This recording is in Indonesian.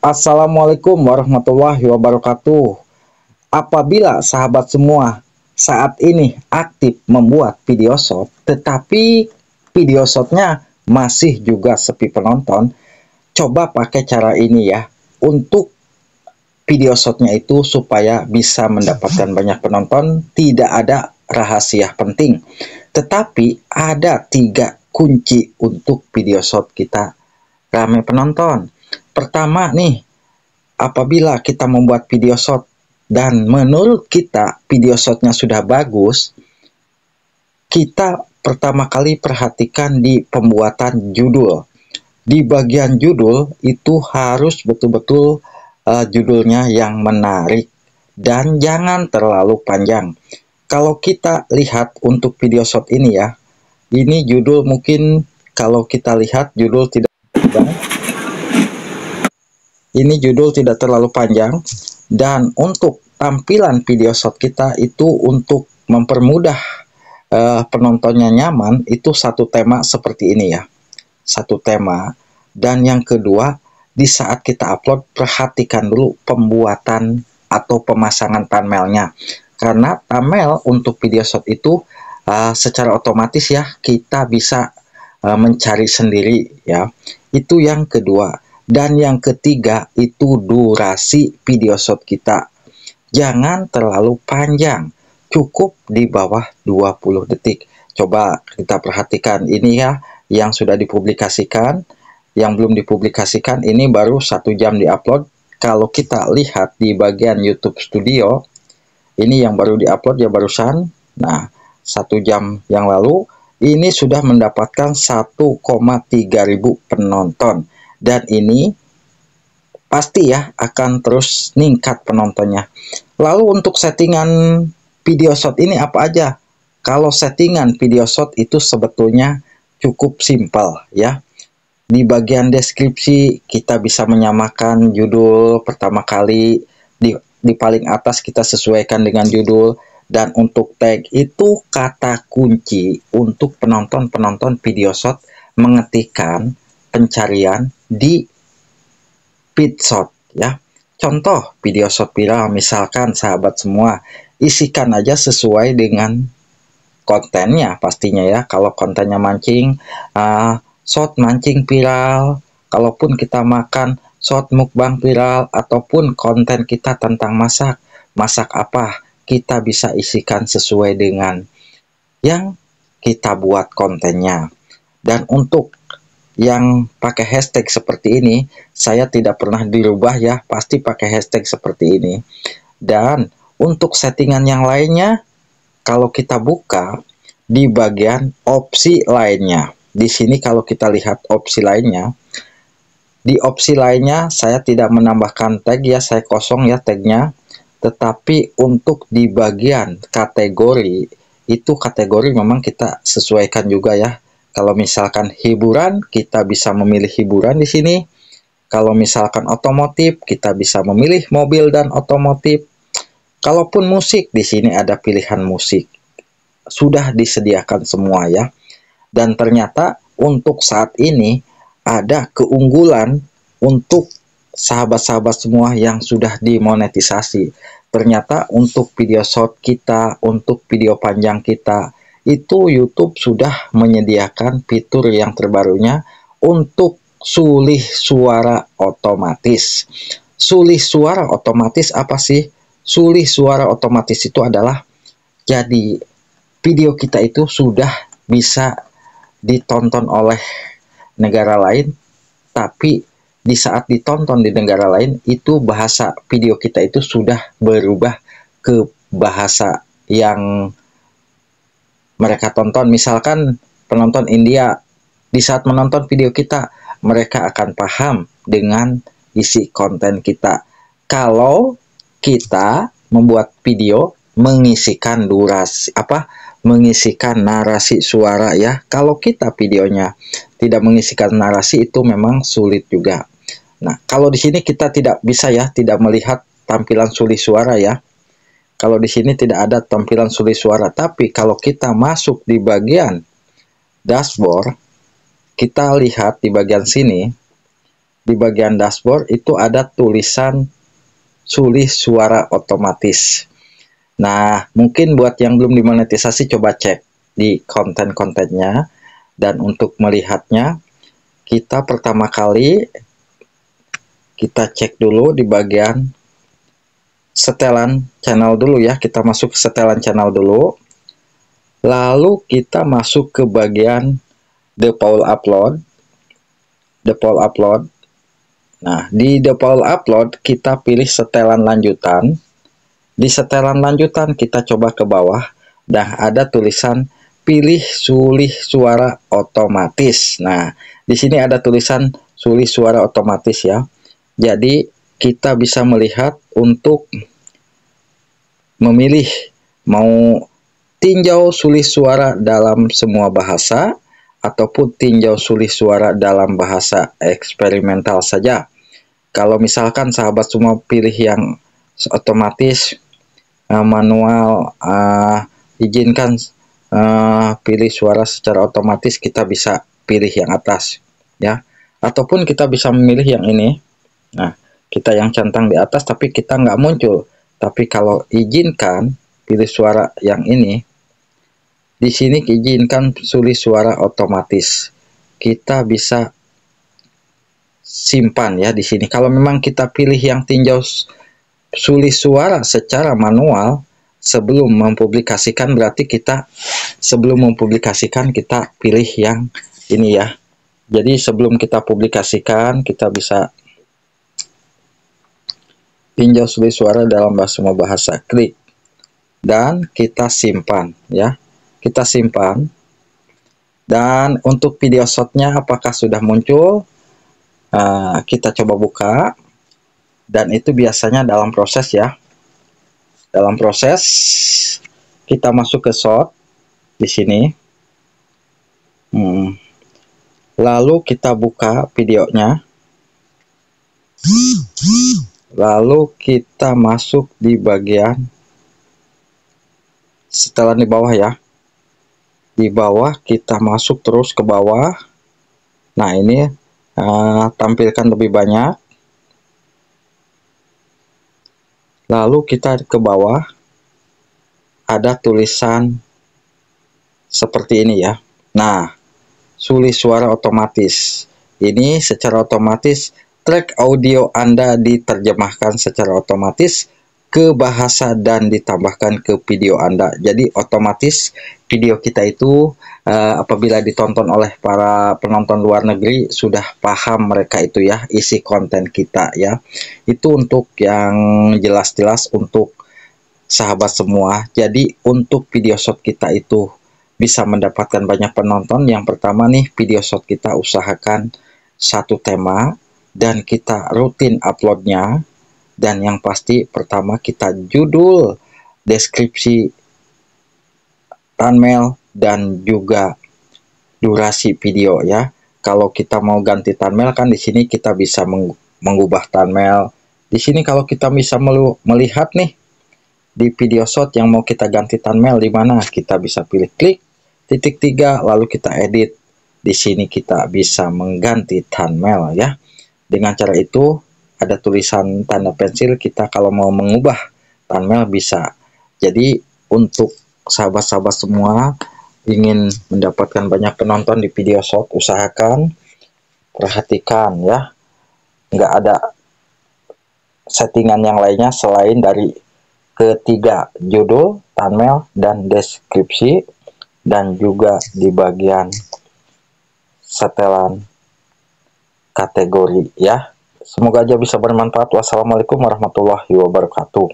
Assalamualaikum warahmatullahi wabarakatuh. Apabila sahabat semua saat ini aktif membuat video shot, tetapi video shotnya masih juga sepi penonton, coba pakai cara ini ya. Untuk video shotnya itu supaya bisa mendapatkan banyak penonton, tidak ada rahasia penting. Tetapi ada 3 kunci untuk video shot kita ramai penonton. Pertama nih, apabila kita membuat video shot dan menurut kita video shotnya sudah bagus, kita pertama kali perhatikan di pembuatan judul. Di bagian judul itu harus betul-betul judulnya yang menarik dan jangan terlalu panjang. Kalau kita lihat untuk video shot ini ya, ini judul mungkin kalau kita lihat judul tidak panjang. Ini judul tidak terlalu panjang, dan untuk tampilan video shot kita itu untuk mempermudah penontonnya nyaman, itu satu tema seperti ini ya, satu tema. Dan yang kedua, di saat kita upload, perhatikan dulu pembuatan atau pemasangan thumbnailnya, karena thumbnail untuk video shot itu secara otomatis ya kita bisa mencari sendiri ya. Itu yang kedua. Dan yang ketiga itu durasi video shot kita. Jangan terlalu panjang, cukup di bawah 20 detik. Coba kita perhatikan ini ya, yang sudah dipublikasikan. Yang belum dipublikasikan ini baru 1 jam diupload. Kalau kita lihat di bagian YouTube Studio, ini yang baru diupload ya barusan. Nah, 1 jam yang lalu ini sudah mendapatkan 1,3 ribu penonton. Dan ini pasti ya akan terus meningkat penontonnya. Lalu untuk settingan video shot ini apa aja? Kalau settingan video shot itu sebetulnya cukup simpel ya. Di bagian deskripsi kita bisa menyamakan judul pertama kali, di paling atas kita sesuaikan dengan judul, dan untuk tag itu kata kunci untuk penonton video shot mengetikkan pencarian di feed shot ya. Contoh video shot viral, misalkan sahabat semua isikan aja sesuai dengan kontennya pastinya ya. Kalau kontennya mancing, shot mancing viral. Kalaupun kita makan, shot mukbang viral, ataupun konten kita tentang masak apa, kita bisa isikan sesuai dengan yang kita buat kontennya. Dan untuk yang pakai hashtag seperti ini, saya tidak pernah dirubah ya, pasti pakai hashtag seperti ini. Dan untuk settingan yang lainnya, kalau kita buka di bagian opsi lainnya, di sini kalau kita lihat opsi lainnya, di opsi lainnya saya tidak menambahkan tag ya, saya kosong ya tagnya. Tetapi untuk di bagian kategori, itu kategori memang kita sesuaikan juga ya. Kalau misalkan hiburan, kita bisa memilih hiburan di sini. Kalau misalkan otomotif, kita bisa memilih mobil dan otomotif. Kalaupun musik, di sini ada pilihan musik. Sudah disediakan semua ya. Dan ternyata untuk saat ini ada keunggulan untuk sahabat-sahabat semua yang sudah dimonetisasi. Ternyata untuk video shot kita, untuk video panjang kita, itu YouTube sudah menyediakan fitur yang terbarunya untuk sulih suara otomatis. Sulih suara otomatis apa sih? Sulih suara otomatis itu adalah jadi video kita itu sudah bisa ditonton oleh negara lain, tapi di saat ditonton di negara lain itu bahasa video kita itu sudah berubah ke bahasa yang mereka tonton. Misalkan penonton India, di saat menonton video kita, mereka akan paham dengan isi konten kita. Kalau kita membuat video mengisikan mengisikan narasi suara ya. Kalau kita videonya tidak mengisikan narasi, itu memang sulit juga. Nah, kalau di sini kita tidak bisa ya, tidak melihat tampilan sulih suara ya. Kalau di sini tidak ada tampilan sulih suara, tapi kalau kita masuk di bagian dashboard, kita lihat di bagian sini, di bagian dashboard itu ada tulisan sulih suara otomatis. Nah, mungkin buat yang belum dimonetisasi coba cek di konten-kontennya. Dan untuk melihatnya, kita pertama kali kita cek dulu di bagian setelan channel dulu ya. Kita masuk ke setelan channel dulu. Lalu kita masuk ke bagian default upload. Default upload. Nah, di default upload kita pilih setelan lanjutan. Di setelan lanjutan kita coba ke bawah dan ada tulisan pilih sulih suara otomatis. Nah, di sini ada tulisan sulih suara otomatis ya. Jadi kita bisa melihat untuk memilih mau tinjau sulih suara dalam semua bahasa ataupun tinjau sulih suara dalam bahasa eksperimental saja. Kalau misalkan sahabat semua pilih yang otomatis, manual, izinkan pilih suara secara otomatis, kita bisa pilih yang atas ya, ataupun kita bisa memilih yang ini. Nah, kita yang centang di atas tapi kita nggak muncul. Tapi kalau izinkan pilih suara yang ini, di sini izinkan sulih suara otomatis, kita bisa simpan ya di sini. Kalau memang kita pilih yang tinjau sulih suara secara manual sebelum mempublikasikan, berarti kita sebelum mempublikasikan kita pilih yang ini ya. Jadi sebelum kita publikasikan kita bisa tinjau sulih suara dalam semua bahasa, klik dan kita simpan ya. Kita simpan. Dan untuk video shotnya apakah sudah muncul, kita coba buka. Dan itu biasanya dalam proses ya. Dalam proses kita masuk ke shot di sini. Lalu kita buka videonya. Lalu kita masuk di bagian setelan di bawah ya. Di bawah kita masuk terus ke bawah. Nah, ini tampilkan lebih banyak. Lalu kita ke bawah, ada tulisan seperti ini ya. Nah, sulih suara otomatis. Ini secara otomatis track audio Anda diterjemahkan secara otomatis ke bahasa dan ditambahkan ke video Anda. Jadi otomatis video kita itu apabila ditonton oleh para penonton luar negeri sudah paham mereka itu ya isi konten kita ya. Itu untuk yang jelas-jelas untuk sahabat semua. Jadi untuk video shot kita itu bisa mendapatkan banyak penonton. Yang pertama nih, video shot kita usahakan satu tema dan kita rutin uploadnya. Dan yang pasti pertama kita judul, deskripsi, thumbnail, dan juga durasi video ya. Kalau kita mau ganti thumbnail kan di sini kita bisa mengubah thumbnail. Di sini kalau kita bisa melihat nih di video shot yang mau kita ganti thumbnail di mana, kita bisa pilih klik titik 3 lalu kita edit. Di sini kita bisa mengganti thumbnail ya. Dengan cara itu ada tulisan tanda pensil, kita kalau mau mengubah thumbnail bisa. Jadi untuk sahabat-sahabat semua ingin mendapatkan banyak penonton di video shot, usahakan perhatikan ya, nggak ada settingan yang lainnya selain dari ketiga, judul, thumbnail, dan deskripsi, dan juga di bagian setelan kategori ya. Semoga aja bisa bermanfaat. Wassalamualaikum warahmatullahi wabarakatuh.